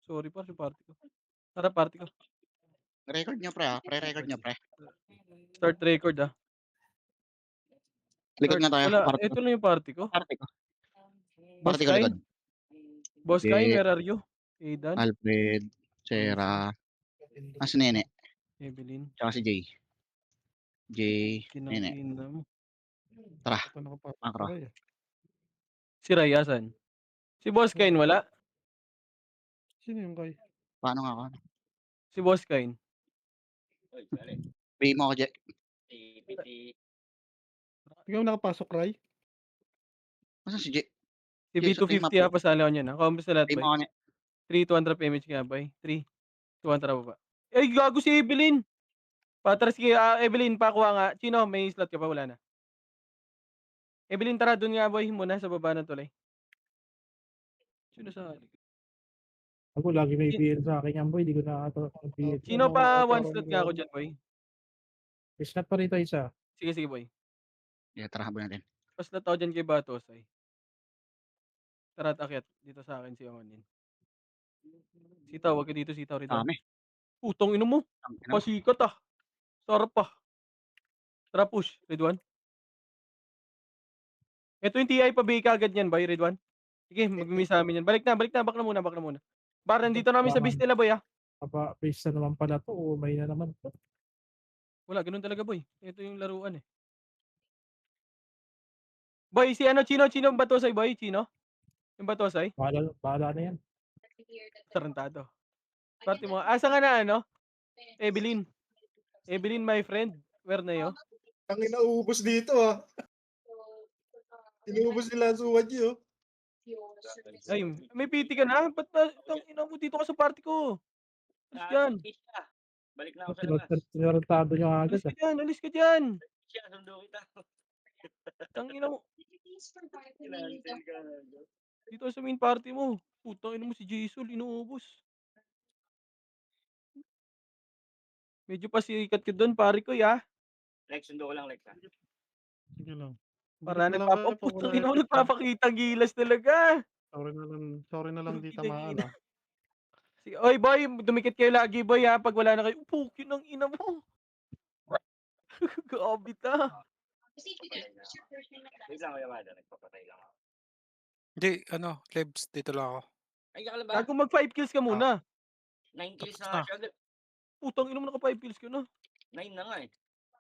Sorry par, yung party ko. Tara party ko. Record niyo pre, pre-record niyo pre. Start record, Likod Start. nga tayo, Wala, party ko. eto lang yung party ko. Party ko. Boss Party ko likod. Kain? Boss Kain, Jake, where are you? Aidan? Alfred, Jason? Sarah, si Nene, Evelyn? tsaka si Jay. Jay, Kinang Nene. ina mo. Tara, Ito nakapasok makro. Ray, Si Ray, asan? Si Boss Kain, wala. wala? Sino yung kay? Paano nga ako? Si Boss Kain? Pay mo ako, Jay. Ikaw nakapasok Ray? Nasaan si Jay? Si Jay, sa pay B250 map. pasali ako niyan, Kamusta lahat, Pay mo boy? ako niya. 3, 200 PMH nga, boy. 3, 200 pa ba? Ay, gago si Evelyn! Patras sige, Evelyn, pakuha nga. Chino, may slot ka pa? Wala na. Evelyn, tara, dun nga, boy, muna sa baba ng tulay. Sino sa Ako lagi may BL sa akin yan boy, di ko nakakatawa ng BL. Sino pa one slot nga ako dyan, boy? Snap pa rito isa. Sige, sige, boy. Yeah, tara, habol natin. Pa-slot ako dyan kay Batos, ay. Tara, akyat. Dito sa akin si Onin. Sitaw, wag ka dito, sitaw, Ridwan. Dami. Putong ino mo. Tangina. Pasikat, Sarap, Tara, push, Ridwan. Ito yung TI pa Bika agad yan, boy, Ridwan. Sige, mag-miss sa amin yan. Balik na, back na muna, back na muna. Para nandito namin sa base nila, boy, Base na naman pala to, o may na naman to. Wala, ganun talaga, boy. Ito yung laruan, eh. Boy, si ano, Chino ang Batosay, boy, Chino? Yung Batosay? Bahala na yan. Tarantado. Party mo. Asa nga na, ano? Evelyn. Evelyn, my friend. Where na yo? Ang inaubos dito Inuubos nila ang suwad niyo. Ay, may PT ka na? Ba't na, ina mo dito ka sa party ko? Alis dyan. Balik na ako sa labas. Tinarantado nyo agad. Alis ka dyan. Siya, sundo kita. Tangina mo. Kinancel ka. Dito ka sa main party mo. Putang ina mo si Jason, inuubos. Medyo pasikat ka doon, pare ko, ya. Lex, sundo ko lang, Lex, ha? Sige lang. Para Balik na lang nagpapa, kayo pag putang wala ina mo, effect, ha? nagpapakitang gilas talaga. Sorry na lang di Putang tamaan ina. ah. Sige, oy boy, dumikit kayo lagi, boy, ha, pag wala na kayo. Pukin ng ina mo. Grabe ta. Wait lang, Kuya Mada. Nagpapatay lang ako. Hindi, Lebs, dito lang ako. Ay, ka ba? Gago mag 5 kills ka muna. 9 kills Tapos na nga na. siya agad. Putang ina mo, naka 5 kills ka na. 9 na nga eh.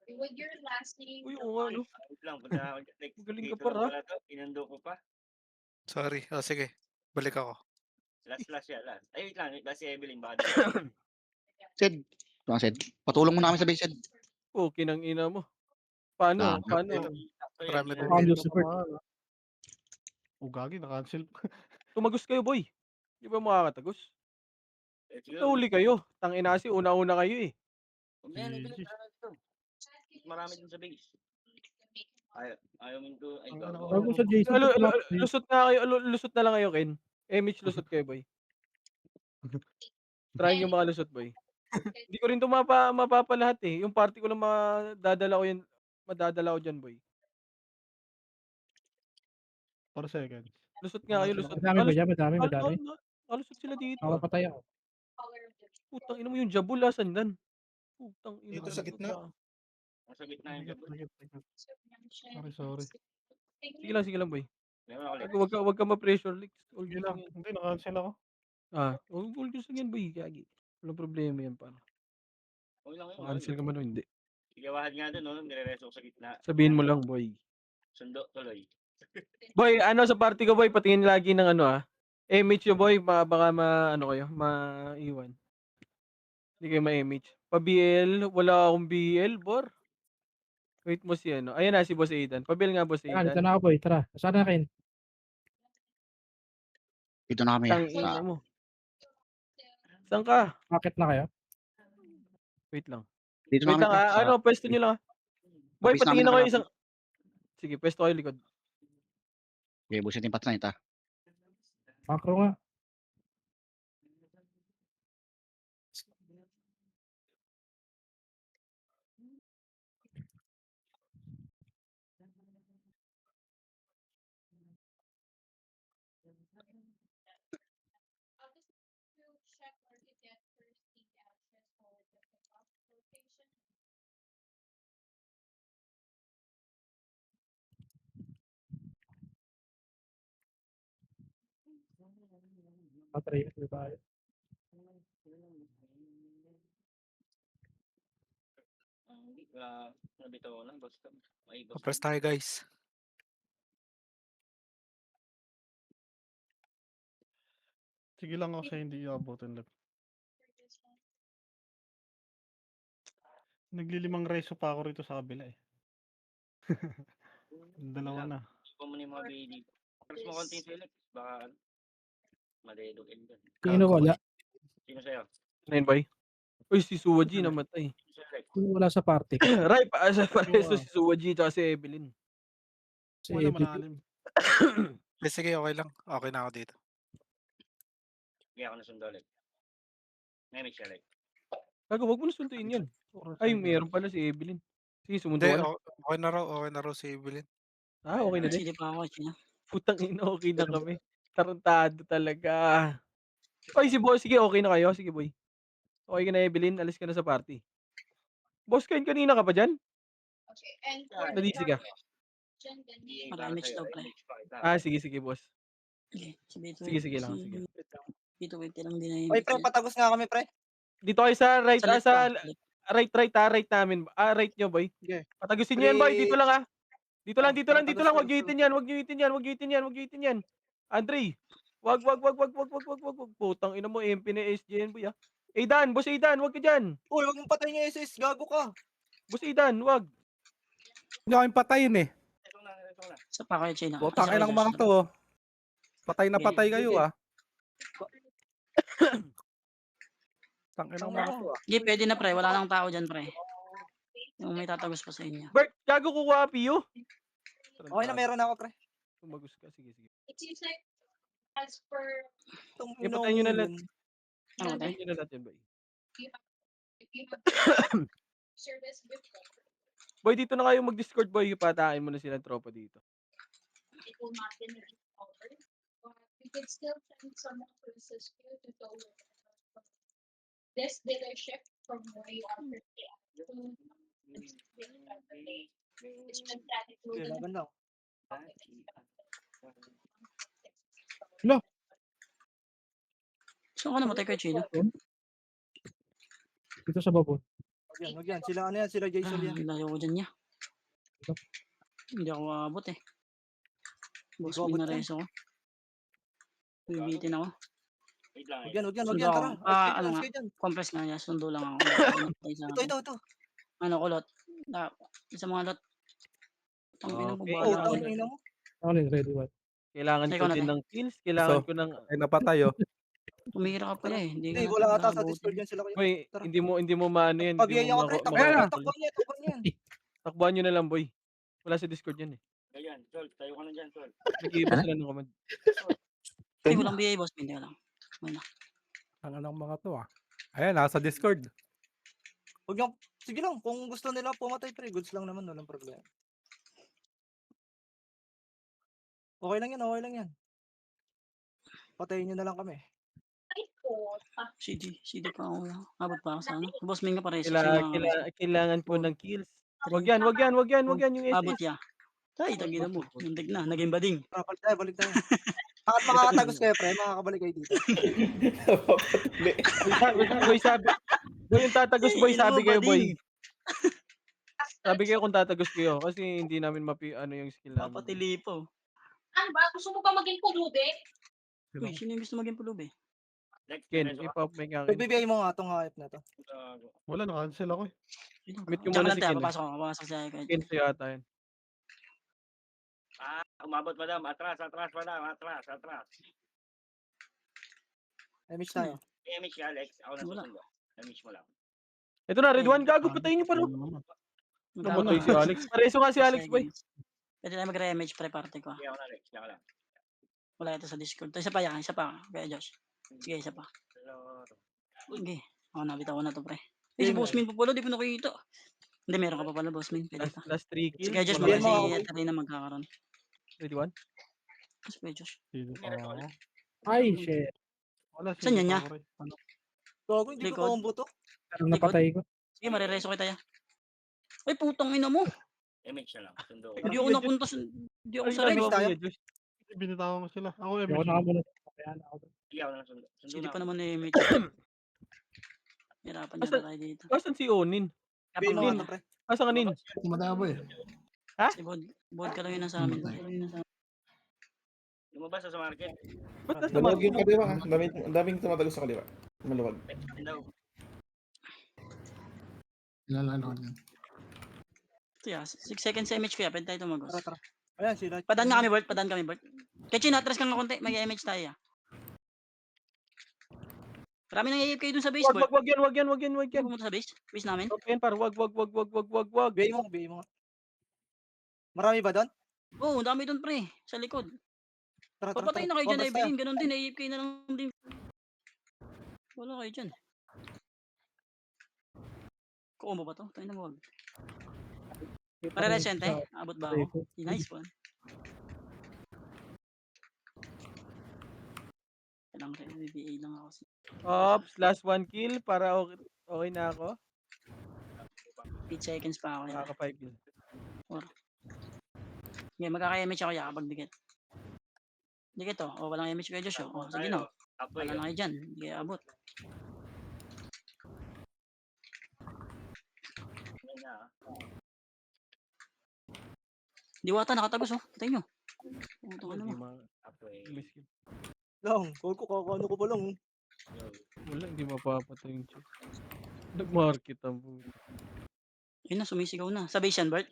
Uy, oo nga, no. Wait lang, punta ako. Lex, Magaling ka dito pa, lang pala to. Inundo ko pa. Sorry. Sige. Balik ako. Last yan, last. Ay, wait lang. Last si Evelyn. Baka Sed. Ito nga, Sed. Patulong mo namin sa base, Sed. Pukin ng ina mo. Paano? Dami. Paano? Marami din Ang dito. support. Gagi, na-cancel. Tumagos kayo, boy. Di ba makakatagos? Nahuli kayo. Tangina kasi, una-una kayo, eh. Huwag na yan, Evelyn. Tara dito. Marami din sa base. Ayaw mo ito. Ay, Huwag mo sa Jason. Lusot na kayo, lusot na lang kayo, Ken. Mitch, lusot kayo, boy. Try nyo makalusot, boy. Hindi ko rin ito mapapalahat, eh. Yung party ko lang madadala ko dyan, boy. 4 seconds. Lusot nga kayo, lusot. Madami ba dyan? Madami. Kalusot sila dito. Nakapatay ako. Putang ina mo yung jabul, asan dan? Putang ina. Dito sa gitna. Nasa gitna yung gabon. Sorry. Sige lang, boy. Meron ako, Lex. Wag ka ma-pressure, Lex. All Hindi good lang. lang yan. Hindi, na-cancel ako. All good lang yan, boy. Gagi. Walang problema yan, para. Okay lang yun. Cancel ka man o hindi. Sigawahan nga dun, no? Nire-reso ko sa gitna. Sabihin mo lang, boy. Sundo, tuloy. Boy, sa party ko, boy, patingin lagi ng MH yung boy, baka maiwan. Hindi kayo ma-MH. Pa-BL, wala akong BL, bor. Wait mo si Ayan na, si Boss Aidan. Pa-BL nga, Boss Dito Aidan. na ako boy, tara. Saan na kayo? Dito na kami. Tangina mo. Saan ka? Bakit na kayo? Wait lang. Dito na Wait kami. lang, pwesto nyo lang. Boy, Office patingin namin ako nakalapit. isang... Sige, pwesto kayo likod. Okay, busit yung patsanit ha. Macro nga. Patry na tayo. Hindi, nabitaw ko lang. Basta, may boss. Compress tayo guys. Sige lang ako sa hindi abutin lang. Naglilimang reso pa ako rito sa kabila eh. Dalawa na. Ikaw muna yung mga BA dito. Tapos mo konti select. Baka, madedog end yan. Sino wala? Sino sa'yo? Nine boy. Uy, si Suwaji namatay. Sino select? Sino wala sa party? Ray, sa pareso Oo. si Suwaji tsaka si Evelyn. Si Wala Evelyn. malalim. Sige, okay lang. Okay na ako dito. Hindi ako nasundo ulit. May select. Gago, wag mo na sunduin yan. Ay, meron pala si Evelyn. Sige, sumunod Hindi, ka na. okay na raw. Okay na raw si Evelyn. Ah, okay na din. Sige pa ako, sino? Putang ina, okay na kami. Tarantado talaga. Oy, si boy, sige, okay na kayo. Sige, boy. Okay ka na, Evelyn. Alis ka na sa party. Boss Ken, kanina ka pa dyan? Nadisi ka. Maraming daw, pre. Ah, sige, sige, boss. Sige, Sige, sige lang, sige. Dito, wait lang din na yun. Oy, pre, patagos nga kami, pre. Dito kayo sa right, Sa left sa pa, left. right namin. Ah, right nyo, boy. Sige. Patagusin nyo yan, boy. Dito lang, ah. Dito lang, Ah, dito lang, dito lang. Wag patagos, nyo itin yan, wag nyo itin yan, wag nyo itin yan, wag nyo itin yan. Andre, wag. Putang ina mo, MP na SJN, boy, ah. Aidan, boss Aidan, wag ka dyan. Uy, huwag mong patayin yung SS, gago ka. Boss Aidan, wag. Hindi ako yung patayin eh. Sa pa kayo, Chino. Botang ng mga to. Oh. Patay na Sige, patay kayo sige. ah. Tangin ng mga to ah. Hindi, pwede na, pre. Wala nang tao dyan, pre. Yung may tatagos pa sa inyo. Bert, gago kukuha PU. Okay na, meron ako, pre. Tumagus ka, sige. It seems like as per Itong Eh, patayin nyo na lahat. Ano, pre? Ayun nyo na lahat yan, boy. if you have service before, Boy, dito na kayo mag-Discord, boy. Patain mo na silang tropa dito. it will not be covered. But we can still send someone to assist you to go with this dealership from where you are currently at. It's been that Okay, laban lang. Saan ka namatay kay Chino? Dito sa babon. Wag yan. Sila ano yan, sila Jason yan. Layo ko dyan niya. Hindi ako aabot eh. Boss, Ikaw abot may yan. nareso ko. Bibitin ako. Wait lang. Wag yan, Sundo tara. ako. Ah, ano Ice nga. kayo dyan. Compress nga niya. Sundo lang ako. Namatay sa akin. Ito. Ano, kulot. Isa mga lot. Tangin ng Okay. Oh, bubala ako. tangin mo. Ako rin, ready one. Kailangan Ikaw ko na, din te. ng kills. Kailangan ko ng... Patay na patay oh. Tumira ka pala eh. Hindi Hindi, ka wala ata sa naabutin. Discord yan sila kayo. Boy, Tara. hindi mo maano yan. Pabiyaya ko, pre. Takbuhan yan. Takbuhan nyo na lang, boy. Wala sa Discord yan eh. Ayan, Sol, tayo ka na dyan, Sol. Nag-iiba sila ng command. Ay, walang BA, boss. Hindi ka lang. Ang anong mga to ah. Ayan, nasa Discord. Huwag niyo, sige lang, kung gusto nila pumatay, pre, goods lang naman, walang problema. Okay lang yan. Patayin nyo na lang kami. CD pa ako. Abot pa ako sa ano. Boss, may nga pares. Kailangan ko ng kills. Wag yan. Yung Abot SS. ya. Tay, tagina mo. Nandig na. Naging bading. Balik tayo. Bakit makakatagos kayo, pre? Makakabalik kayo dito. Boy, sabi. Boy, yung tatagos, boy, Ay, sabi ano, kayo, boy. bading. Sabi kayo kung tatagos kayo. Kasi hindi namin ano yung skill namin. Papatilipo. ano ba? Gusto mo ba maging pulubi? Uy, sino yung gusto maging pulubi? Next, Ken, diretso ka. ipop may nga. Pagbibigay mo nga itong hype na to. Wala, naka-cancel ako eh. Meet ko Tsaka muna lang si tayo. Ken. Papasok ako. Papasok siya. Ken sa'yo ata yan. Umabot, madam. Atras, madam. Atras. Image tayo. I-image si Alex. Ako na Wala. susundo. I-image mo lang. Ito na, Red One. Gago, patayin niyo pa rin. Namatay si Alex. Pareso nga si Alex, boy. Pwede tayo mag-re-image pre-party ko. Sige, ako na, Alex. Sige, ako lang. Wala ito sa Discord. Isa pa yan. Isa pa. Kaya Josh. Sige, isa pa. Sige. Ako nabitaw ko na to pre. Eh, si Bossmin pa pala. Di pa nakikita. Hindi, meron ka pa pala Bossmin. Pwede pa. Last 3 kills. Sige, Josh. wala. Baka si Atalina magkakaroon. Red One. Sige, Josh. Sino pa ako? Ay, shit. Wala, Saan yan sino niya? pa ako rin? Ano? Gago, hindi ko Likod. combo to. Parang napatay ko. Sige, marereso kita ya. Ay, putang ina mo. MH na lang. Sundo ko. Hindi ako napunta sa... Hindi ako Ano sa red. ginagawa mo, tayo? Kuya Josh? Binitawan ko sila. Ako Hindi ako MH. nakamunod. Kaya na ako. Sige ako na lang sundo. Sundo Hindi na pa ako. naman na image. Hirapan yata tayo dito. Asan si Onin? Kapag Mga mga to, pre. Asan kanin? Si Bod ka lang yun nasa amin. Lumabas ako sa market. Ba't nasa Maluwag market? yung kaliwa ha. Ang daming tumatagos sa kaliwa. Maluwag. Pwede daw. Ito ya, 6 seconds sa image ko ya. Pwede tayo tumagos. Tara, tara. Ayan, sila. Padaan nga kami, Bert. Padaan kami, Bert. Kechin, atras ka nga konti. Mag-image tayo ya. Marami nang AFK dun sa base, Bert. Wag yan. Huwag pumunta sa base. Base namin. Wag yan, par. Wag. BA mo, BA mo. Marami ba doon? Oo, dami dun, pre. Sa likod. Tara, tara, Papatay tara. na kayo dyan, Converse tayo. Evelyn. Ganon din. AFK na lang din. Wala kayo dyan. Kuombo ba to? Tayo na wag. Pare-resente. Abot ba ako? Nice one. Kailangan kayo. BBA lang ako. Ops, last 1 kill para okay na ako. 8 seconds pa ako. Ya. Makaka 5 kill. Okay, magkaka-image ako ya kapag dikit. Dikit to. O, walang image kayo Josh. O, sige na. Apoy. Wala na kayo dyan. Hindi kayo abot. Diwata, nakatagos oh. Patay nyo. Puto ka Hindi naman. Apoy. ma-release kill. Lang, ko kakano ko pa lang. Wala, hindi mapapatay yung chip. Nag-market ang buto. Yun na, sumisigaw na. Sa base yan, Bert.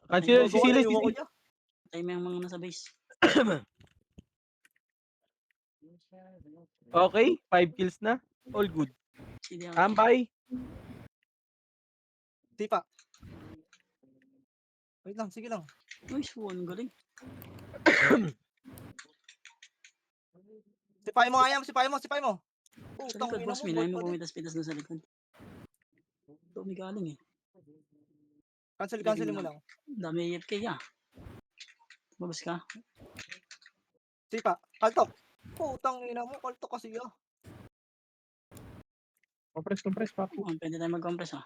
Cancel, si Silas, Iwan ko niya. Patay mo yung mga nasa base. Okay, 5 kills na. All good. Sige, Tambay. Tipa. Wait lang, sige lang. Uy, suwan, galing. Sipahin mo nga yan, sipahin mo. Sa Putang likod, ina boss, mo, minahin bot mo pa din. pumitas-pitas na sa likod. Ito, may galing eh. Cancel mo lang. Dami AFK ah. Babas ka. Sipa, kaltok. Putang ina mo, kaltok kasi ah. Compress, pa. Pwede tayo mag-compress ah.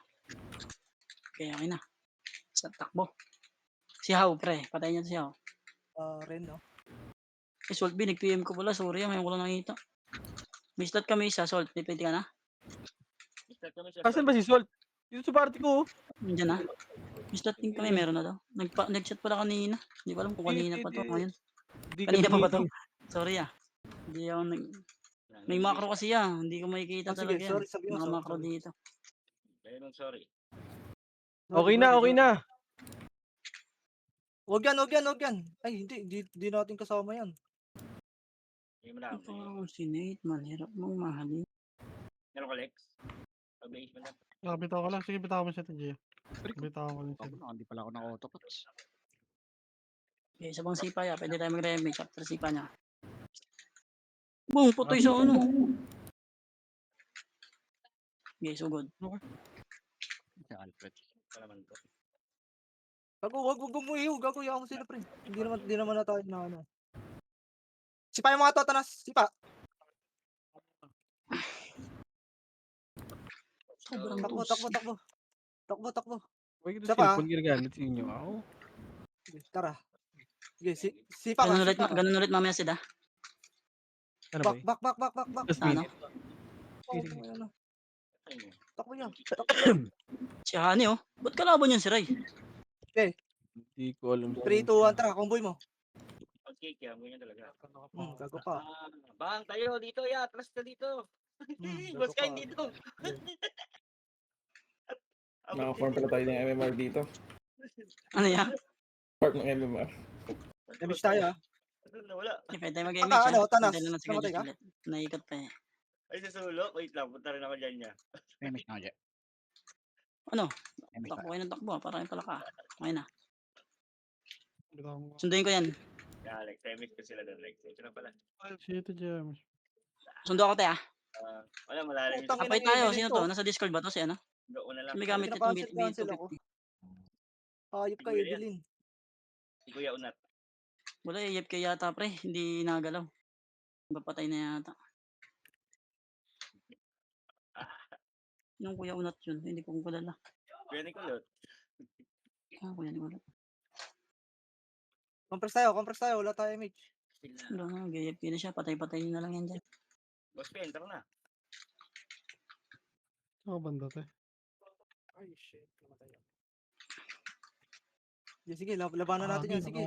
Okay, okay na. Sa takbo. Si How, pre. Patay niya si How. Ren, no? Eh, Salt B, nag-PM ko pala. Sorry, ngayon ko lang nakita. May slot kami isa, Salt. May pwede ka na? Asan ba si Salt? Dito sa party ko. Nandiyan na. May slot din kami, meron na daw. Nag-chat pala kanina. Hindi ko alam kung kanina pa to. Ngayon. Kanina pa ba to? Sorry ah. Hindi ako nag... May macro kasi ah. Hindi ko makikita Sige, talaga yan. sorry, sabi mo, Mga sorry, macro sorry. dito. Sorry. Okay na. Wag yan. Ay, hindi natin kasama yan. Hindi mo lang. Ito ang sinate man. Hirap mong mahalin. Meron ka, Lex? Pag-base mo na. Bitaw ka lang. Sige, bitaw mo siya, Tijay. Bitaw ko lang siya. Hindi pala ako naka-autopots. Okay, isa pang sipa ya. Pwede tayo mag-remake after sipa niya. Boom! Putoy sa ano. Okay, so good. Si Alfred. Pa naman to. Wag umuhiw, gago yaw mo sila, pre. Hindi naman na tayo na ano. Sipa yung mga totanas, sipa. Sobrang Takbo. Wait, ito Isa pa. cellphone ginagamit sa inyo. Ako. Tara. Sige, sipa ka. Ganun ulit mamaya sida. Ano ba eh? Back. Just Ano? minute. Takbo yan. Si Hani oh. Ba't kalaban yan si Ray? Hindi ko alam. 3, 2, 1, tara, convoy mo. Okay, kaya mo yan talaga. Gago ka. Bang tayo dito, ya. Atras ka dito. Gago Boss ka. kain dito. Naka-farm pala tayo ng MMR dito. Ano yan? Farm ng MMR. Damage tayo ah. Wala. Pwede tayo mag-image Ano, ah. tanas. Pwede lang si Namatay Kajus ka? ulit. Naikot pa eh. Ay, sa sulok. Wait lang. Punta rin ako dyan niya. Finish na ako dyan. Ano? Finish Takbo na. kayo ng takbo. Para kayo pala ka. Okay na. Bitaw mo. Sunduin ko yan. Yeah, Lex. Temit ko sila doon, Lex. Ito na pala. Si Tijay. Sundo ako tayo ah. Wala, malalim. Putang Kapay ina, tayo. Evelyn Sino to. to? Nasa Discord ba to? Si ano? Doon na lang. May gamit itong Cancel ako. B250. Ayop ka, Siguro yan. Evelyn. Si Kuya Unat. Wala AFK yata pre. Hindi nagalaw. Papatay na yata. Yung Kuya Unat yun, hindi ko kilala. Kuya Nicolot. Kuya Nicolot. Compress tayo, wala tayo image. Still na. Wala nga, GFP na siya, patay-patay na lang yan dyan. Boss Ken, tara na. Ako banda te. Ay, shit. Namatay ako. Sige, labanan natin yan. Sige,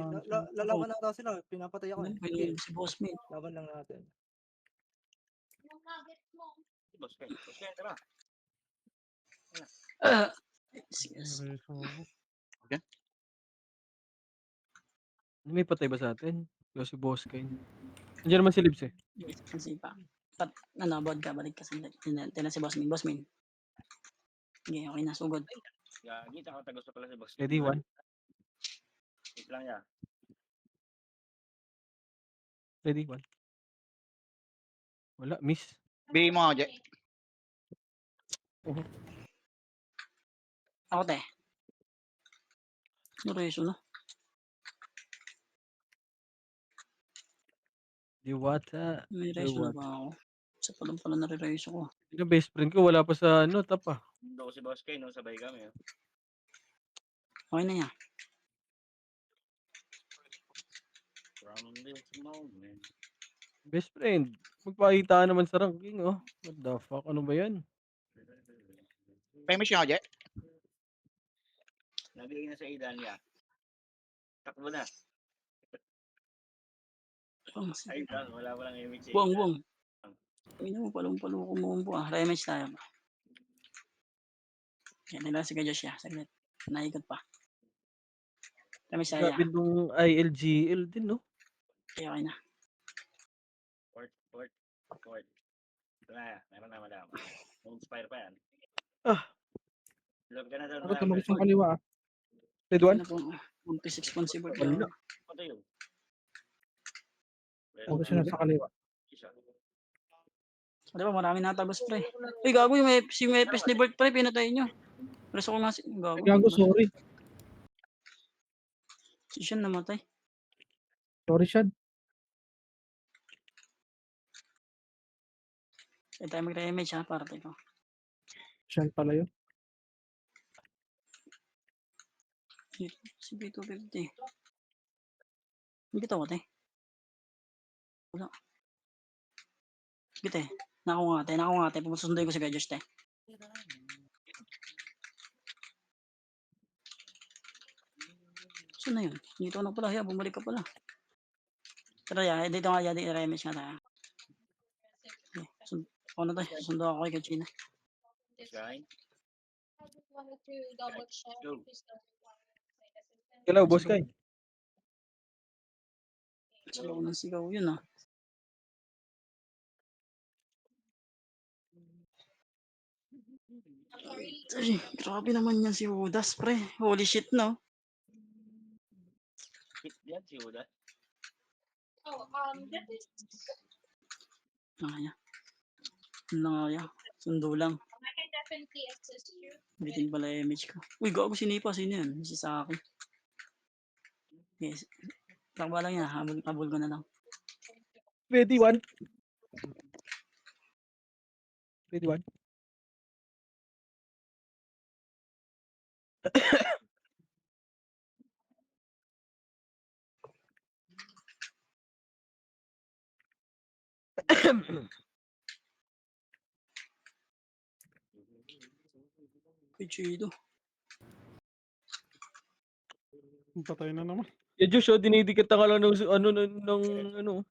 lalaban na sila. Pinapatay ako eh. Sige, Si Boss Mate. laban lang natin. Yung nugget mo. Boss Ken, tara. Yes. Erase ako. May patay ba sa atin? Yung si Boss Kane. Nandiyan naman si Libs eh. Kasi pa. Bod ka, balik ka sa tina si Boss Mate. Boss Mate. Okay, okay na, sugod. Gagi, takot gusto pala si Boss. Ready, one. Wait lang ya. Ready, one. Wala, miss. Bigay mo ako, Jack. Ako te. Reso no? Diwata. May reso na ba ako? Sa palang pala nare-reso ko. Yung best friend ko, wala pa sa ano, top ah. Doon si Boss Ken, no? Sabay kami. Okay na yan. From this moment. Best friend. Magpakita naman sa ranking, oh. What the fuck? Ano ba yan? Pemish ako, Jack. Nabigay na sa Idan ya. Takbo na. Ay, Dan, wala lang image. Buang. Uy naman, palong-palo ko mo po ah. Rematch tayo. Yan, nila si Josh ya. Saglit. Naikot pa. Rematch tayo ya. Grabe nung ILGL din, no? Okay na. Fort. Ito na, meron na madam. Inspire pa yan. Ah. Love ka na doon. Ako tumagos yung kaliwa. Red one? Ano po? 26 points si Bert. Wala. Ito yun. Tumagos yun sa kaliwa. Isa. Di ba, marami natagos pre. Uy, gago yung si Mepes ni Bert pre, pinatay nyo. Preso ko nga si... Ay, gago, sorry. Si Sean namatay. Sorry, Shad. Kaya tayo mag-rematch ha, para tayo. Shad pala yun. Si B250. Hindi to te. Wala. Bite. Nako nga te. Pumusundoy ko si Josh te. Saan na yun? Dito na pala. Bumalik ka pala. Tara ya, dito nga yan. I-rematch nga tayo. Ano tayo? Sundo ako kay Kachina. Shine. I just wanted to double check. Go. Please double check. Hello, Boss Kane. Sigaw ng sigaw yun ah. Ay, grabe naman yan si Udas pre. Holy shit no. Hit yan si Uda. Oh, that is. Nakaya. Nakaya. Sundo lang. I can definitely assist you. Bitin pala image ko. Uy, gago sinipa. Sino yan? Si Saki. Yes. Takba lang yan. Habol ko na lang. Ready, one. Ready, one. Uy, chido. Patay na naman. Yeah, Josh, oh, dinidikit ka lang ng ano,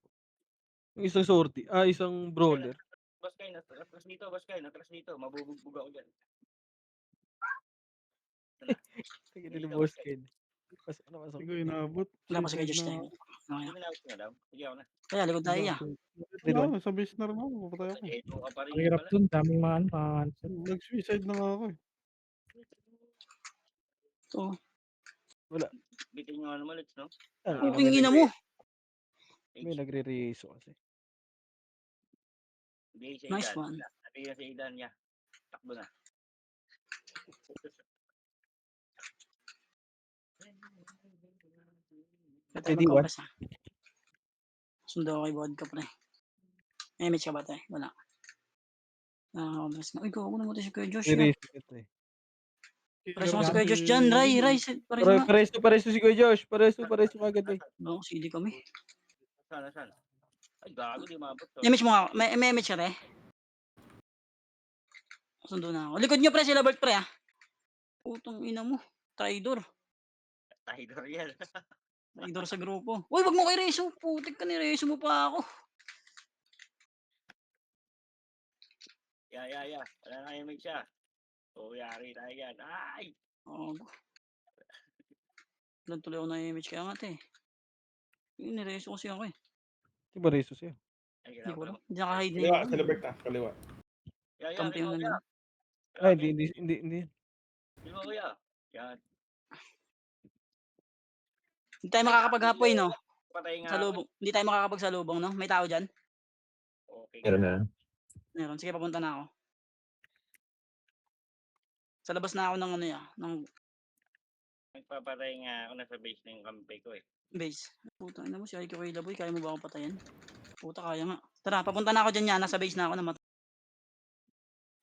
yung isang sortie. Isang brawler. Boss Ken, atras dito. Mabubugbog ako dyan. Sige, ni Boss Kane. Ano Hindi ko inabot. Wala pa si Josh Suicide tayo. Hindi mo na-out na daw. Sige ako na. Kaya, likod tayo ya. Ready, one. Sa base na rin ako. Papatay ako. Ito ka pa rin Ang hirap pala. dun. Daming mga answer. Nag-suicide na nga ako eh. Ito. Bitin yung ano malit, no? Pupingin na mo. May nagre-reso kasi. Hindi, si Nice Idan. one. Nabigay na si Idan niya. Takbo na. Ready, one. Sundo ako kay Vodka pre. May image ka ba tayo? Wala. Nakakabas na. Uy, gago namatay si Kuya Josh. Ni-raise kita eh. Pareso nga si Yan, Kuya Josh dyan. Ray, pareso nga. Pareso si Kuya Josh. Pareso kagad eh. No, CD kami. Saan? Ay, gago, di mabot to. Image mo nga. May image ka, re? Sundo na ako. Likod nyo, pre, sila Bert, pre, ah. Putang ina mo. Traidor. Tiger yan. Traidor sa grupo. Uy, wag mo kay Rezo. Putik ka ni Rezo mo pa ako. Yeah. Wala na image siya. O, yari tayo yan. Ay! Oh, ilan tuloy ako na image kaya nga, te. Yun, ni-Rezo kasi ako eh. Di ba Rezo siya? Ay, Hindi ko kailangan alam. Hindi nakahide na Kaliwa, yun. celebrate na. Kaliwa. Kampi yung nandun. Ay, hindi. Di ba, kuya? Yan. Hindi tayo makakapaghapoy, no? Patay nga. Salubong. Hindi tayo makakapagsalubong, no? May tao dyan? Okay. Meron. Sige, papunta na ako. Sa labas na ako ng ano ya, ng Nagpapatay nga ako. Nasa base na yung kampi ko eh. base. Puta, ina mo si Aiko kay Laboy. Kaya mo ba akong patayin? Puta, kaya nga. Tara, papunta na ako dyan yan. Nasa base na ako na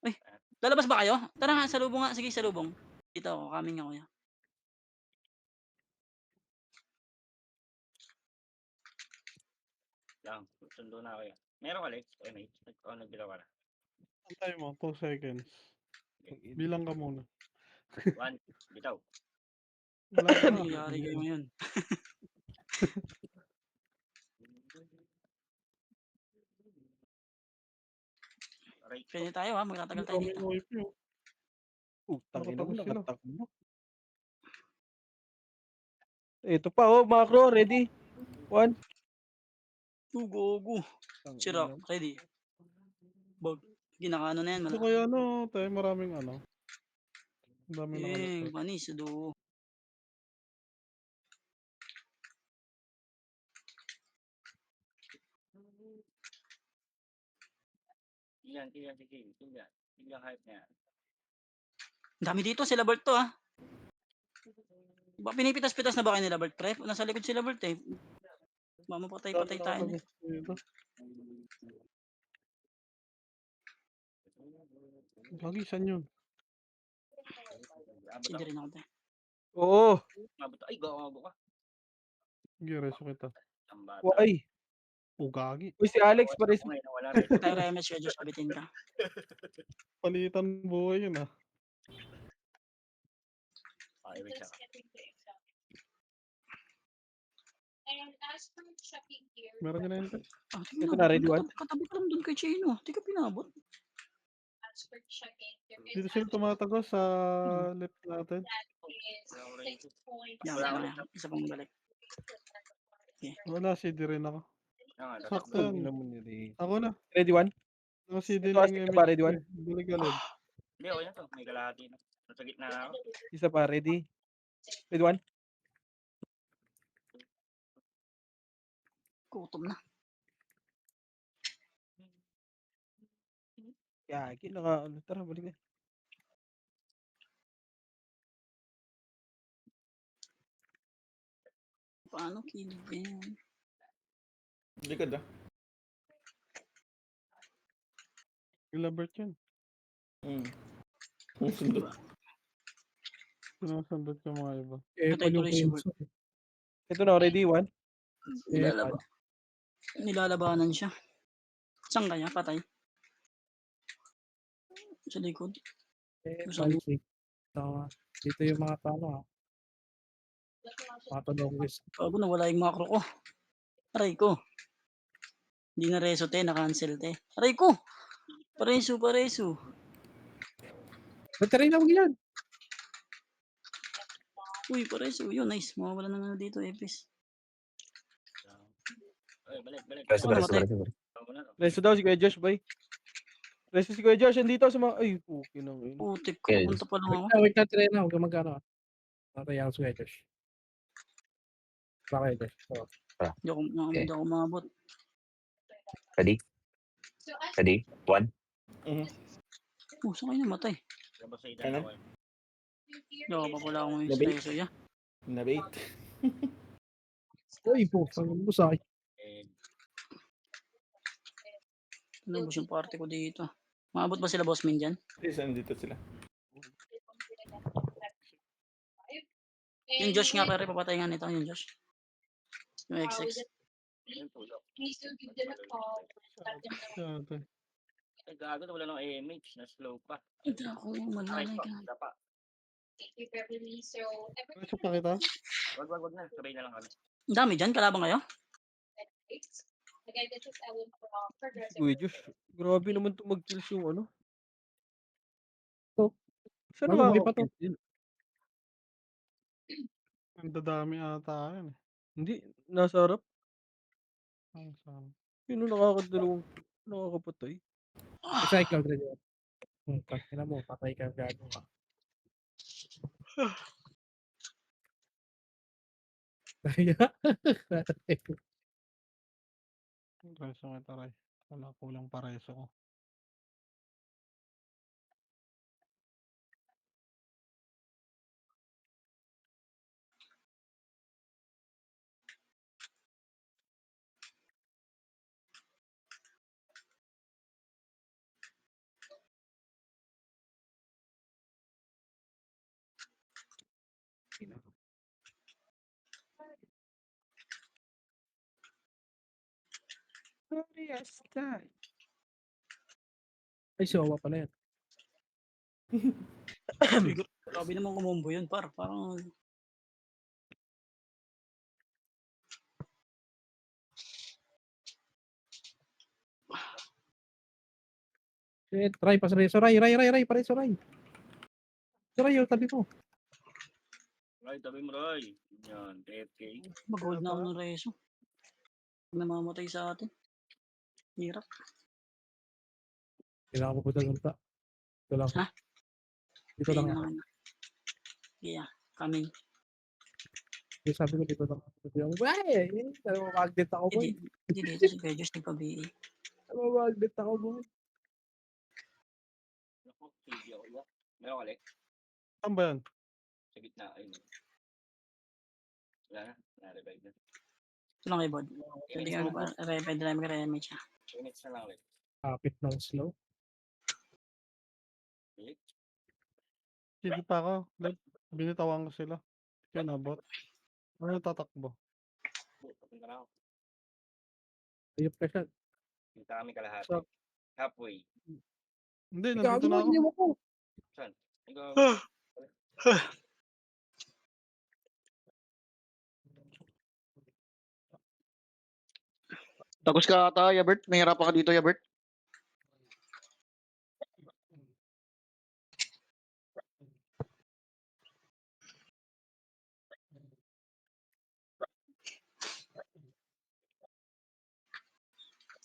Uy, lalabas ba kayo? Tara nga, salubong nga. Sige, salubong. Dito ako, coming ako ya. Lang. Sundo na ako yan. Meron ka, Lex? MH? Nagbilaw ka na. Antay mo, 2 seconds. Bilang ka muna. 1. Bitaw. Wala ka. Nangyayari kayo ngayon. Right. Pwede tayo ha, magtatagal tayo dito. Putang ina mo, Nakatapos sila. nakatakbo. Ito pa oh, macro, ready? 1. Go. Sira, ready. Bag. Ginakano na yan. So kaya ano, tayo maraming ano. Ang dami Eh, nakalapit. panis, do. Yan, sige. Tingnan hype niya. Ang dami dito, sila Bert to ha. Ba, pinipitas-pitas na ba kayo nila Bert, pre? Nasa likod sila Bert eh. Mamapatay-patay tayo. Dito. Gagi, saan yun? Sige rin ako tayo. Oo. Ay, gago ka. Sige, reso kita. Ang bata. Why? O, gagi. Uy, si Alex, pareso. Ngayon, wala rin. Tayo rematch ka, Diyos, kabitin ka. Palitan buhay yun ah. Okay, wait Just siya. getting the exam. And as for checking here. Meron yun na yun. Ah, Ito na, ready one? Katabi ka lang dun kay Chino. Di ka pinabot. As for checking, there is Dito sila tumatago sa left natin. that is 6 points. Yan, yan. Isa pang balik. Wala, CD rin ako. Sakto Ang yan. ina mo ni Rezo. Ako na. Ready 1? Naka-CD Ito, na astig yung ka ba, image ready ko one? eh. Balik ka lang. Hindi, okay na to. May kalahati na. Nasa gitna na ako. Isa pa, ready? Ready 1? Gutom na. Yagi, tara, balik na. Paano kilig ba yan? Likod ah. Ilabert yun. Sundot. Sinasandot yung mga iba. Eh, Patay yung tuloy si Renzo. Ito na, ready 1? Nilalabanan siya. Saan kaya? Patay. Sa likod. Eh, Saan? balik. Dito yung mga tao ah. Mga talongis. Bago nawala yung macro ko. Aray ko. Hindi na reso te, na-cancel te. Aray ko! Pareso. Ba't rin ako yan? Uy, pareso. Yun, nice. Mawawala na nga dito, Epis. Ay, balik. Ako namatay. Rezo daw si Kuya Josh, boy. Rezo si Kuya Josh, andito sa mga... Ay, puki nang ina. Putik ko. Punta pa lang ako. Wait na, try na. Huwag kang magkano ah. Natay ang sweaters. Bakit eh? So, Hindi ako maabot. So as Ready? 1. Oh, saan kayo namatay? Labas sa Ano? ako. Hindi ako papala akong yung Labi? reso ya. Nabait. uy po, saan mo sa akin? Eh, Ano ba yung party ko dito? Maabot ba sila boss min dyan? Isa, nandito sila. Yung Josh nga pare, papatay nga nito yung Josh. Yung XX. Please do give them a call. Let them know. Siyempre. Ay, gago na wala ng AMH. Na-slow pa. Hindi ako malalay ka. Dapa. Thank you, Beverly. So, Pasok pa kita. Wag na. Sabay na lang kami. Ang dami dyan, kalabang kayo? again, this is Ellen from Progressive. Uy, Diyos. Grabe naman to mag-kills yung ano. To. Saan Bago, buhay pa to. nakaka-kills din? Ang dadami ata yan eh. Hindi, nasa harap. Ang sana. Sino nakakadalawang nakakapatay? Recycle rin yun. Kaya mo, patay ka gago ka. Kaya. Reso nga taray. Wala kulang pa reso ko. Ay, siwa pala yan. Grabe naman kumombo yun, parang Shit, Ray, pas Ray. So, Ray, pare, so, Ray. So, Ray, yung tabi mo. Roy, tabi mo, Roy. Yan, AFK. mag-hold na ako ng reso. Namamatay sa atin. Hirap. Kailangan ko po dalunta. Ito lang. Ha? Dito lang Ayun ako. na lang. Yeah, coming. Yung sabi ko dito lang. Sabi ko, ay, mag-magnet ako, boy. Hindi dito si Kuya Diyos nagpa-BE. Mag-magnet ako, boy. Naku, hindi ako iyak. Meron ka, Lex? Saan ba yan? Sa gitna, ayun. Wala na, na-revive na. Ito lang kay Bod. Pwede kami pwede na mag-remake siya. 2 minutes na lang, Lex. Kapit ng slow. Lex? Sige pa ako. Binitawan ko sila. Kaya nabot. Ano tatakbo? Papunta na ako. Ayop ka siya. Kita kami kalahati. Sa- Halfway. Hindi, Gago nandito na mo, ako. hindi mo ko. Saan? Ikaw. Tapos ka ata, Yabert. May hirapan ka dito, Yabert.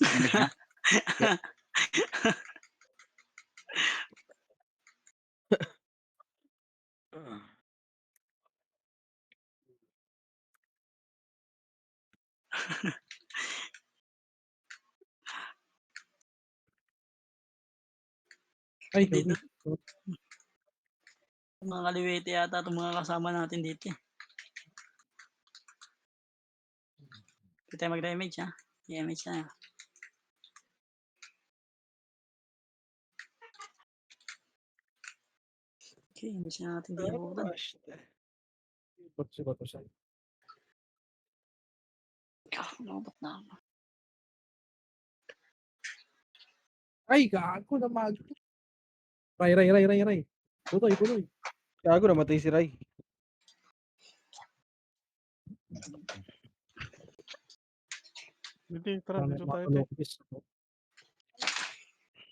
Image na. Ay, Dito. gago. Mga kaliwete yata itong mga kasama natin dito. Hindi tayo mag-remake ha. I-image na. Okay, image na natin dito. Ba't siya ba ito siya? Nakabot na ako. Ay, gago na mag. Ray. Putoy. Gago, namatay si Rai. Hindi, tara, Sana dito tayo. matulog.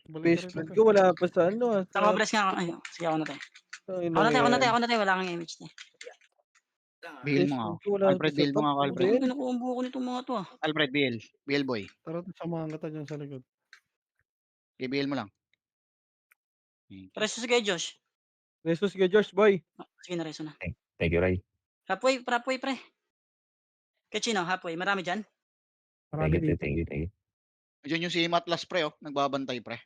Balik Best ka friend rin. ko, wala pa sa ano ah. Saka bless nga ako. Ay, sige ako na tayo. Ay, Ako na tayo. Wala kang image na. Bihil mo nga. Alfred, bihil mo nga ako, Alfred. Ang kinukumbo ko nitong mga to ah. Alfred, bihil. Bihil, boy. Tara, samahan kita dyan sa likod. Okay, bihil mo lang. Reso sige Josh. Jesus ka, Josh, boy. Sige na reso na. Thank you, Ray. Halfway pre. Kachino, halfway. Marami dyan. Marami dito. Thank you. Diyan yung si Matlas, pre, oh. Nagbabantay, pre.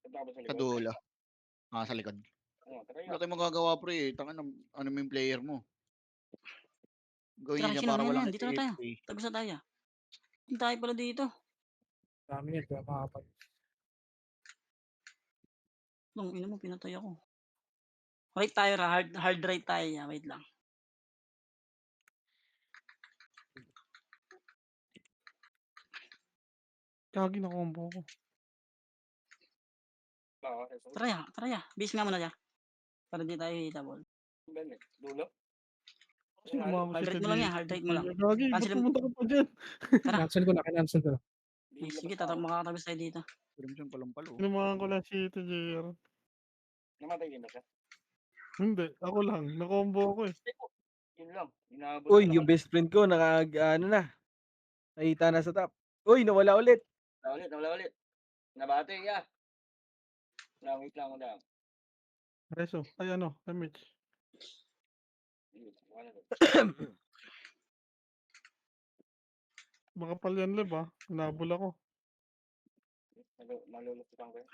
Punta ka ba sa Sa likod? dulo. Sa likod. Tara Wala tayong magagawa, pre. Tangan, ano mo yung player mo. Gawin Tara, niya Kachino, para yan, walang yan. Dito na tayo. AFK. Tagos na tayo. Hindi tayo pala dito. Marami yan. Kaya makapag. Nung ina mo pinatay ako. Right tayo hard right tayo ya, wait lang. Gagi na combo ko. Tara ya. Base nga muna ya. Para di tayo hitabol. Dulo? Kasi umabot Hard siya right sa mo lang G. yan, hard right mo lang. Gagi, ba't Cancel pumunta ka pa dyan? Tara. Cancel ko na, cancel ko na. Sige, makakatagos tayo dito. Pero siyang palumpalo. Sinumakan ko lang si Tito JR. Namatay din ba siya? Hindi, ako lang. Na-combo ako eh. Yun lang. Inaabot Uy, ko yung best friend ko ano na. Nakita na sa top. Uy, nawala ulit. Nawala ulit. Nabate, ya. Wait lang lang. Reso. Ay ano, Mitch. Makapal yan lab ah. Nabol ako. Malulupitan ko yun.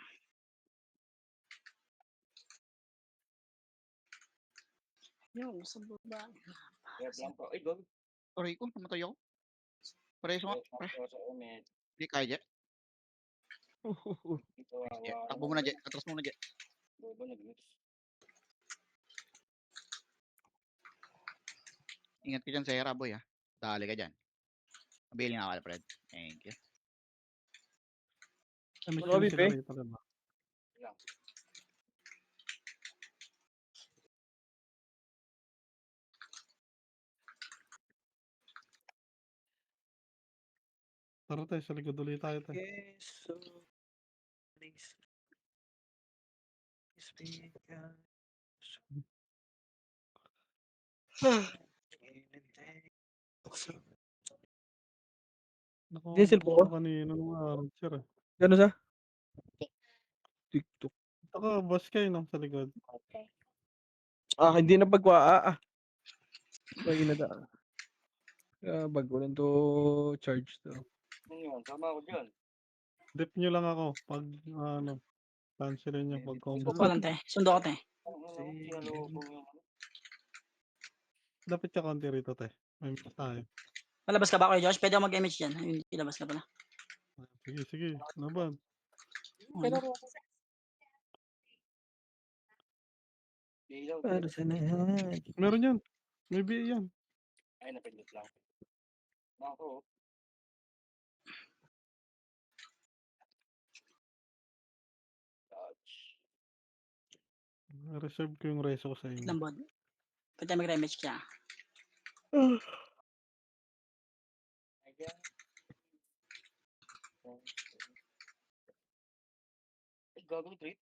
Yo, sa baba. Rep lang po. Ay, gawin. Aray ko, namatay ako. Pareso nga. Sa umet. Hindi kaya, Jet. Ito, Jet. Takbo mo na, Jet. Atras mo na, Jet. Bobo, nag-mix. Ingat ka dyan sa Hera, boy, ah. Dali ka dyan. Mabili nga ka, Fred. Thank you. Mitch Grabe, yung sila pe. rito diba? Tara tayo, sa likod ulit tayo tayo. Yes, so please. Speak out. Diesel Nakombo po ako ko. kanina nung Archer eh. Gano'n sa? TikTok. Saka boss kayo no, sa likod. Hindi na bagwa. Lagi na da. Bago lang to charge to. Ano yun? Sama ako dyan. Dip nyo lang ako pag ano, cancelin nyo pag combo. Sundo lang te. Sundo ko te. Sinaloko yung ano. Dapat ka konti rito te. May miss tayo. Palabas ka ba Kuya Josh? Pwede ako mag-image dyan. Ayun, ilabas ka pala. Sige, sige. Laban. Ano? Ilaw. Para sa lahat. Meron yan. May BA yan. Ay, napindot lang. Ako. Touch. Reserve ko yung reso ko sa Wait inyo. lang bod. Pwede mag-image ka. Ayan. Ay, gagawin trip.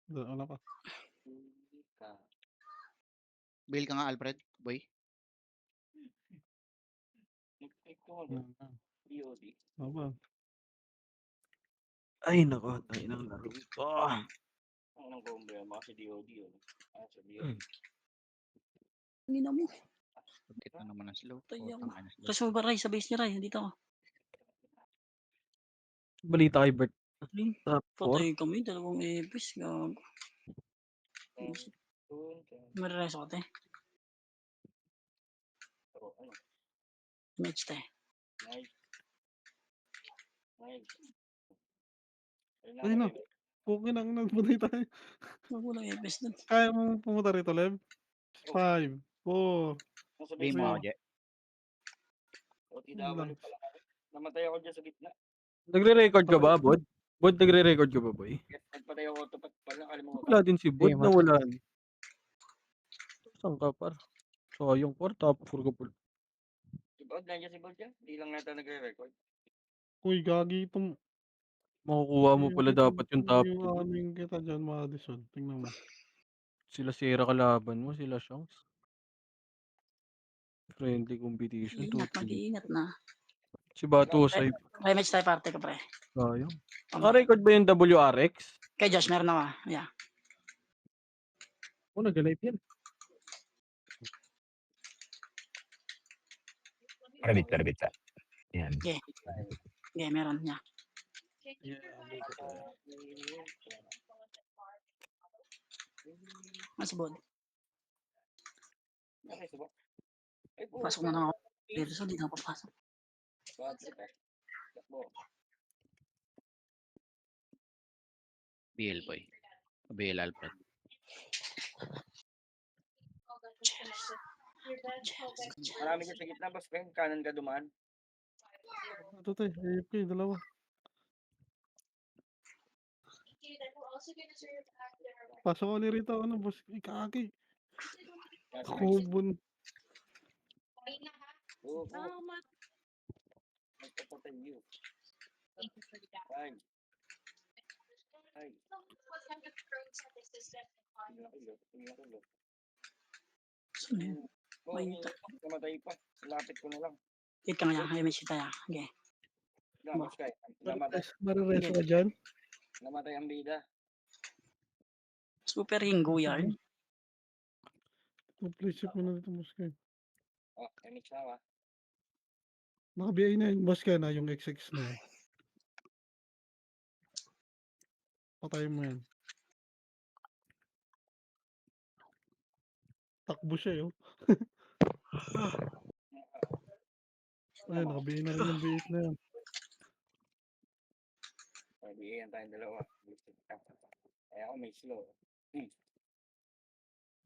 Wala pa. Bail ka nga, Alfred, boy. Nag-click ko ano. BOD. Laban. Ay, nako. Tayo ng laro ito. Ang nang combo yan. Mga si DOD. Sa DOD. Hindi na mo. Bakit na naman ang slow? Tayo. Putang ina, slow. Press mo ba Ray? Sa base ni Ray. Dito ako. Balita kay Bert. Top 4. Patay kami. Dalawang epis. Gago. Marireso ko te. Ano? Image te. Nice. Nice. Ay na. Okay na, nagpunay tayo. Walang epis dun. Kaya mo pumunta rito, Lev? 5, 4. Game mo ako, Jet. OTW pala. Namatay ako dyan sa gitna. Nagre-record ka ba, Bod? Bod, nagre-record ka ba, boy? Nagpatay ako tapat pala. Kalimutan. Wala din si Bod Hindi, na wala. Saan ka, par? Sayang, par. Top 4 ka pala. Si Bod, nandiyan si Bod dyan. Hindi lang nata nagre-record. Uy, gagi itong... Makukuha mo pala dapat yung top 2. Yung aming kita dyan, Madison. Tingnan mo. Sila Sierra kalaban mo, sila Shanks. Friendly competition. Ingat, mag-iingat na. Si Bato sa Image tayo parte ka pre. sayang. Naka-record ba yung WRX? Kay Josh, meron ako. Yeah. Nag-live yan. Rabit. Yan. Okay, meron niya. Mas bod. Okay, si Bod. Ay, po. Pasok na lang ako. Pero so, di na ako papasok. BL, boy. Abil Alfred. Marami dyan sa gitna, boss friend. Kanan ka dumaan. Ito tayo, AFK, dalawa. Pasok ko ni rito, ano, boss, ikaki. That's nice. Kubon. Oo, nagpapatay you. Ay. Ay. Tingnan ko lo. Saan yun? Oo, Mainit. namatay pa. Lapit ko na lang. Wait ka nga, ay may tayo. Okay. Gamos kay. Namatay. Marireso ka dyan. Namatay ang bida. Super Hingo yarn. Complete mo na dito, boss Ken. Oh, MX na ba? Naka-BI na yun, boss Ken, yung XX na yan. Patayin mo yan. Takbo siya, yo. Ayun, naka-BI na rin yung B8 na yan. Pag-iiyan tayong dalawa. Kaya ako may slow.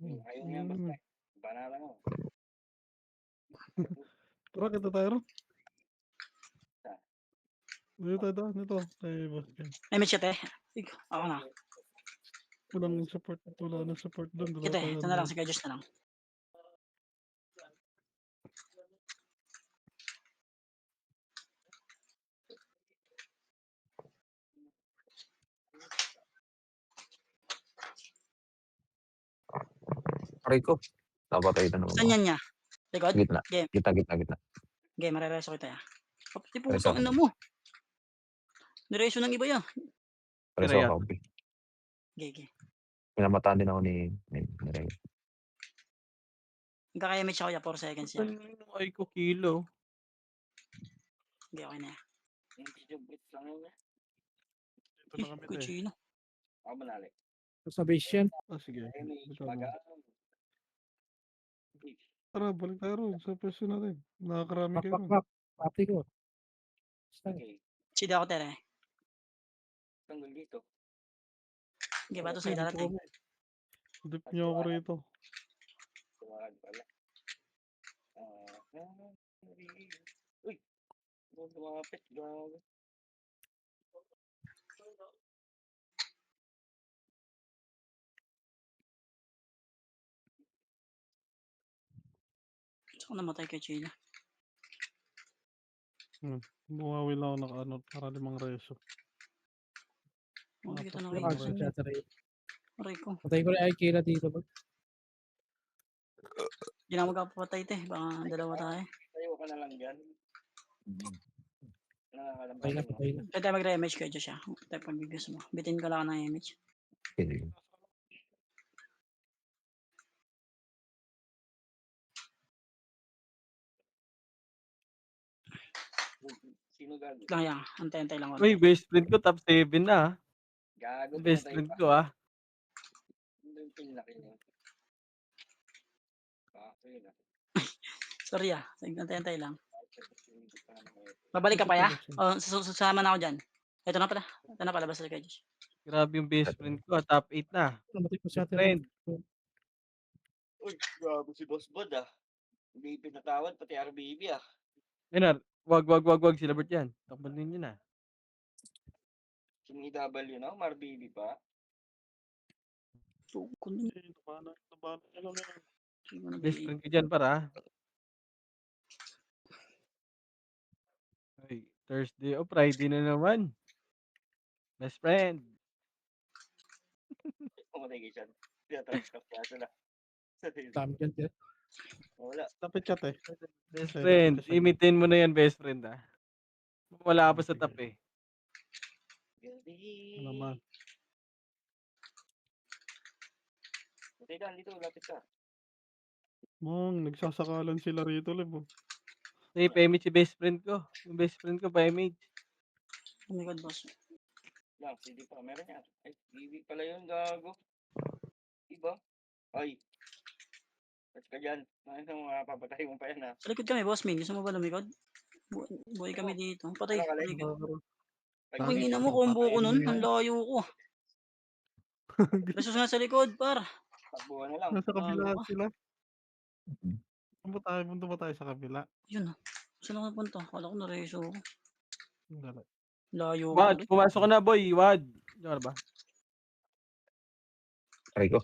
Ayaw nga basta. Banala mo. Tara, kita tayo ro. Dito tayo daw, nito. Kay boss Ken. Ay may chat eh. Ako na. Walang support, wala nang support doon. Dalawa Ito eh, tayo ito na lang, si Kajus na lang. Rico. Napatay na naman Saan ako. yan niya? Likod? Gitna. Game. Gitna. Game, marereso kita ya. Di Reso putang ina mo. Nireso ng iba yan. Reso Kaya. ako. Gege. Pinamataan din ako ni Ray. Magkakaya may siya 4 seconds yan. Ay ko kilo. Hindi, okay na yan. Hindi yung blitz lang yun. Ito na kami tayo. Kuchino. Ako manali. Sa base yan. Ah, sige. Ay, may Ito na. magaan. Tara, balik tayo ro. Sa pwesto natin. Nakakarami kayo ron. Pak. Pati ko. Okay. Sida ako tere. Tanggol dito. Hindi ba ito sa darating? Dip niyo ako rito. Tuwag pala. Uy! Lumapit. Grabe. Saan ko namatay kay Chino? Bumawi lang ako ng ano, para 5 reso. Hindi kita Apat nakikita. lang Sa reso. chat rin. Aray ko. Patay ko na ay kila dito. Bag. Hindi na magkapapatay te. Baka dalawa tayo. Tayo ka na lang dyan. Patay na, Nakakalampatin mo. patay na. Pwede tayo mag-re-image kayo siya. Tayo pag gusto mo. Bitin ko lang ng image. Sige. Sino gago? Lang yan. Antay-antay lang Uy, ako. best friend ko top 7 na. Gago. Best tumatay friend pa. ko ah. Hindi yung pinlaki niya. Yun ah. Sorry ah. Antay-antay lang. Hindi pa naman ngayon. Babalik ka pa ya? Ito, O, susama na ako dyan. Ito na pala. Ito na pala. Basta kay Josh. Grabe yung best friend ko ah. Top 8 na. Namatay ko sa Best atin. friend. Uy, grabe si Boss Bod ah. Hindi pinatawad pati RBB ah. Ayun na. Wag. Sila Bert yan. Takban ninyo na. Sini-W no? RBB pa. So, kunin. Nabanan niya lang yan. Sino na Best friend ko dyan para. Ay, Thursday o Friday na naman. Best friend. Pumatay kayo siya. Tinatransfer kaya sila. Dami dyan. Wala. Lapit chat eh. Best Sir, friend. lapit ka sa Imitin mo na yan, best friend ah. Wala ka pa sa Sige. top eh. Ano naman. Teka, dito. Lapit ka. Mong, nagsasakalan sila rito, Lebo. Hey, pa-image si best friend ko. Yung best friend ko, pa-image. Oh my God, boss. Lang, CD pa. Meron yan. Ay, BB pala yun. Gago. Iba? Ay. Tapos ka dyan. Ano mga papatay mo pa yan ah. Sa likod kami, boss Min. Gusto mo ba lumikod? Buhay kami dito. Patay. Ano ka, Patay ka. Ay, Ang ina mo, combo ko nun. Ang layo ko. Resus nga sa likod, par. Takbuhan na lang. Nasa kabila Ano ba? sila. Mm. Punta ba tayo sa kabila? Yun, oh. Saan ako napunta? Akala ko nareso ako. Dali. Layo ko Wad, rin. pumasok ka na boy, Wad. Diyan ka na ba? Aray ko.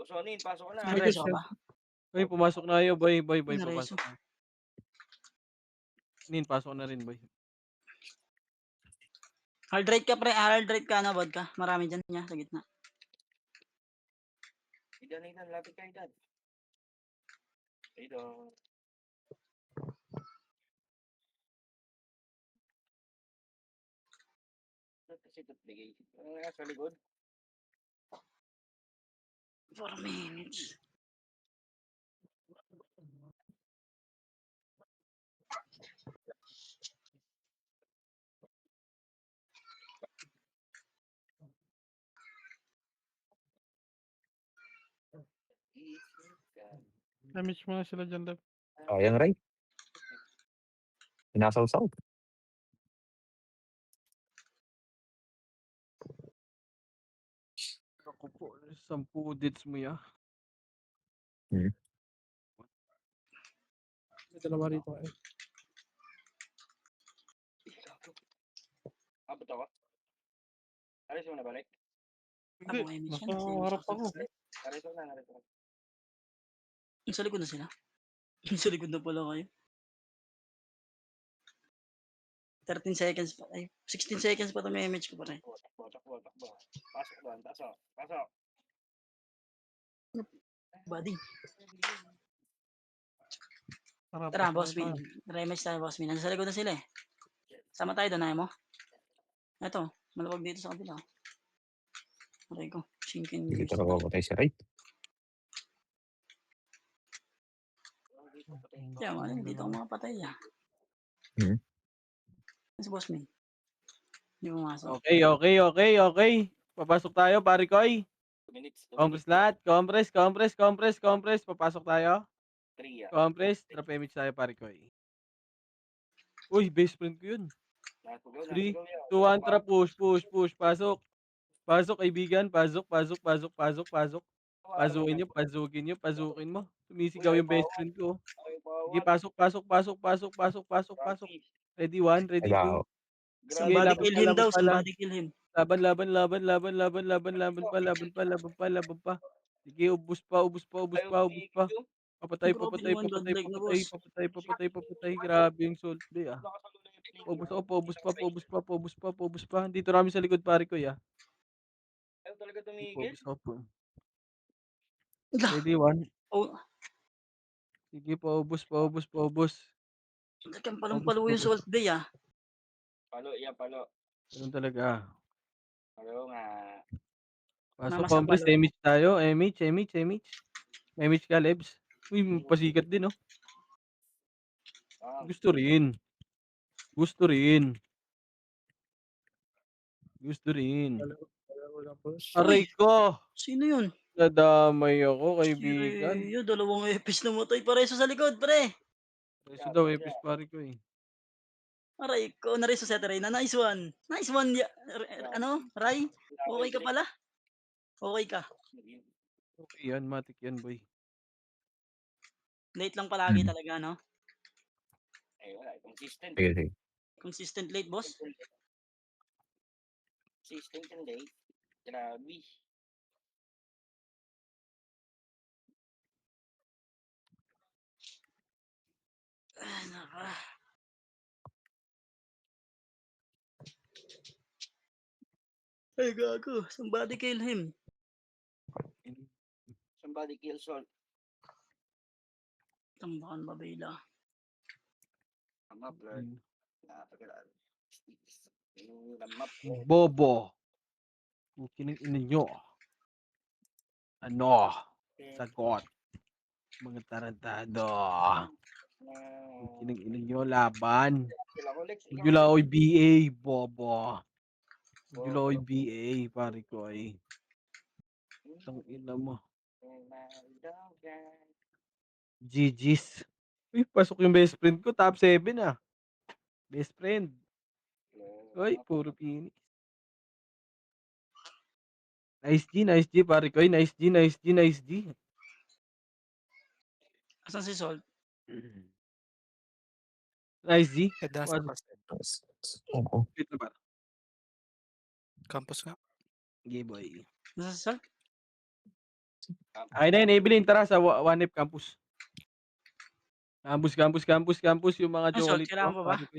Sonin, pasok ka na. Nareso ka ba? Boy, pumasok na kayo, boy, boy, boy, Ay, nareso. pumasok na. Nin, pasok na rin, boy. Hard right ka, pre. Hard right ka na, vodka. Marami dyan niya sa gitna. Idan, lapit kayo dad. Idan. Kasi ito, bigay. Sa likod. 4 minutes. Na-miss mo na sila dyan, Dev. Sayang, Ray. Sinasaw-saw. Ako po, 10 dits mo ya. Hmm. May dalawa rito eh. Abot ako. Alis mo na balik. Hindi, Ako, Amy, nasa siya. harap ako. Narito na. Sa likod na sila. Sa likod na pala kayo. 13 seconds pa. Ay, 16 seconds pa ito may image ko pa rin. Takbo. Pasok doon, pasok. Buddy. Harap Tara, ako boss tayo. win. Remage tayo, boss win. Nasa likod na sila eh. Sama tayo doon, ayaw mo? Eto, malawag dito sa kabila. Aray ko, chinkin Hindi gears. talaga patay si Ray. Kaya nga, dito ako makapatay ah. Hmm. Si boss win. Hindi pumasok. Okay. Papasok tayo, pare koy. 2 minutes. Compress lahat. Compress. Papasok tayo. 3 Compress. Drop image tayo, pare koy. Uy, best friend ko yun. 3, 2, 1, tara, push. Pasok. Pasok, kaibigan. Pasok. Pasukin mo. Sumisigaw yung best friend ko. Sige, pasok. Ready 1, ready 2. Nag-aho. Sige, Somebody laban kill pa, him laban daw, pa, somebody kill him. laban pa. Sige, ubus pa. Papatay. Grabe naman, godlike na boss. Grabe yung salt day ah. Paubos pa. Dito namin sa likod, pare ko ya. Ayaw talaga tumigil. Paubos ako po. Lah, Ready 1. oh, Sige, paubos. talagang palong-palo yung salt day ah. Palo. Ganun talaga. Palo nga. Pasok, Mamasa compress, palo. image tayo. Image ka, Lebs. Uy, pasikat din, oh. Gusto rin. Dalawa lang boss. Aray ko! Sino yun? Nadamay ako, Si kaibigan. Rhea, 2 epis na matay. Pareso sa likod, pre. Reso daw, epis pare ko eh. Aray ko, nareso sa Reyna. Nice one, Ray? Okay ka pala? Okay ka. Okay yan, matik yan, boy. Late lang palagi Hmm. talaga, no? Wala. Consistent. Sige. Consistent late, boss. Consistent and late. Grabe. Ay, naka. Ay, gago. Somebody kill him. Somebody kill Sol. Tambakan babila. Map, Lord. Napagalaan. Yung map. Bobo. Kining ina nyo. Ano? Sagot. Mga tarantado. Kining ina nyo, laban. Huwag nyo lang ako'y BA, bobo. Huwag nyo lang ako'y BA, pare ko ay. Tang ina mo. GG's. Uy, pasok yung best friend ko. Top 7 ah. Best friend. Uy, puro Phoenix. Nice G, pare ko. Nice G. Asan si Salt? Nice G. Eh, nasa What? bus. Oo. Wait na ba? Campus nga. Sige, boy. Nasa si Salt? Ay na yun, Evelyn, tara sa One Up Campus. Campus, yung mga Ang Salt, chocolate kailangan ko, pa ba? pare ko.